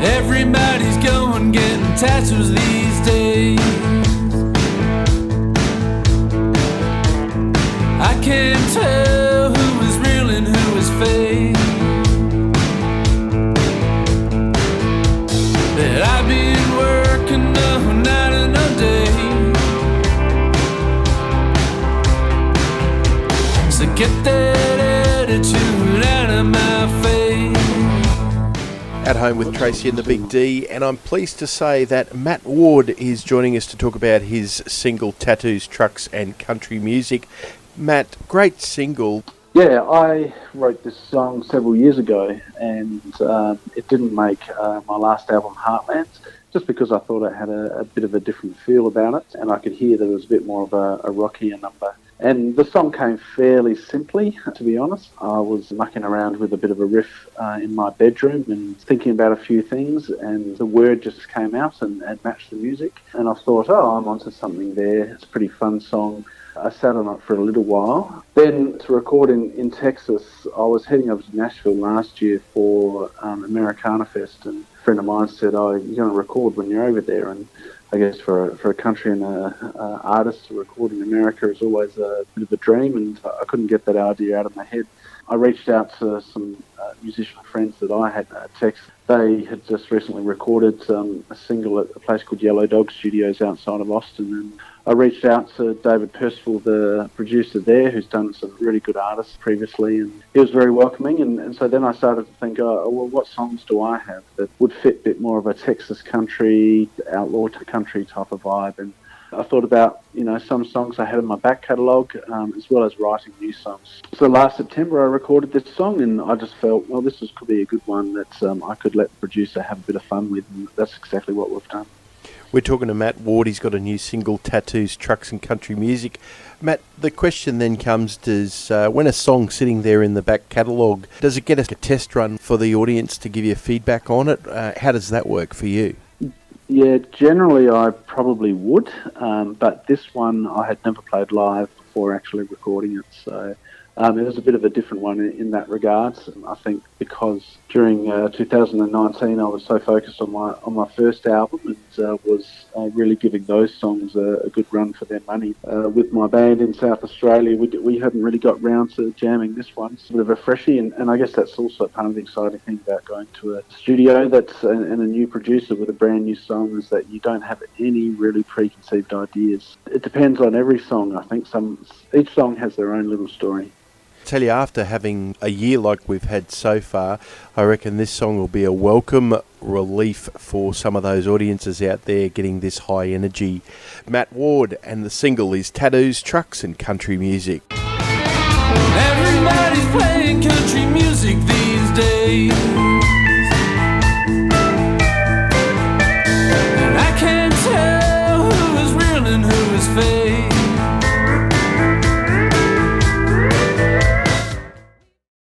Everybody's going getting tattoos these days. I can't tell who is real and who is fake. But I've been working no night and no day. So get that attitude out of my face. At home with Tracy and the Big D, and I'm pleased to say that Matt Ward is joining us to talk about his single Tattoos, Trucks and Country Music. Matt, great single. Yeah, I wrote this song several years ago, and it didn't make my last album, Heartlands, just because I thought it had a bit of a different feel about it, and I could hear that it was a bit more of a rockier number. And the song came fairly simply, to be honest. I was mucking around with a bit of a riff in my bedroom and thinking about a few things, and the word just came out and matched the music. And I thought, I'm onto something there. It's a pretty fun song. I sat on it for a little while. Then to record in Texas, I was heading over to Nashville last year for Americana Fest, and a friend of mine said, you're going to record when you're over there. And I guess for a country and a artist to record in America is always a bit of a dream, and I couldn't get that idea out of my head. I reached out to some musician friends that I had at Texas. They had just recently recorded a single at a place called Yellow Dog Studios outside of Austin, and I reached out to David Percival, the producer there, who's done some really good artists previously, and he was very welcoming. And so then I started to think, what songs do I have that would fit a bit more of a Texas country, outlaw country type of vibe? And I thought about, some songs I had in my back catalogue, as well as writing new songs. So last September I recorded this song, and I just felt, this could be a good one that I could let the producer have a bit of fun with, and that's exactly what we've done. We're talking to Matt Ward. He's got a new single, Tattoos, Trucks and Country Music. Matt, the question then comes, when a song's sitting there in the back catalogue, does it get a test run for the audience to give you feedback on it? How does that work for you? Yeah, generally I probably would, but this one I had never played live before actually recording it, so it was a bit of a different one in that regard. I think because during 2019 I was so focused on my first album and was really giving those songs a good run for their money. With my band in South Australia, we hadn't really got round to jamming this one. It's a bit of a freshie, and I guess that's also part of the exciting thing about going to a studio and a new producer with a brand new song, is that you don't have any really preconceived ideas. It depends on every song. I think each song has their own little story. Tell you, after having a year like we've had so far, I reckon this song will be a welcome relief for some of those audiences out there getting this high energy. Matt Ward, and the single is Tattoos, Trucks and Country Music. Everybody's playing country music.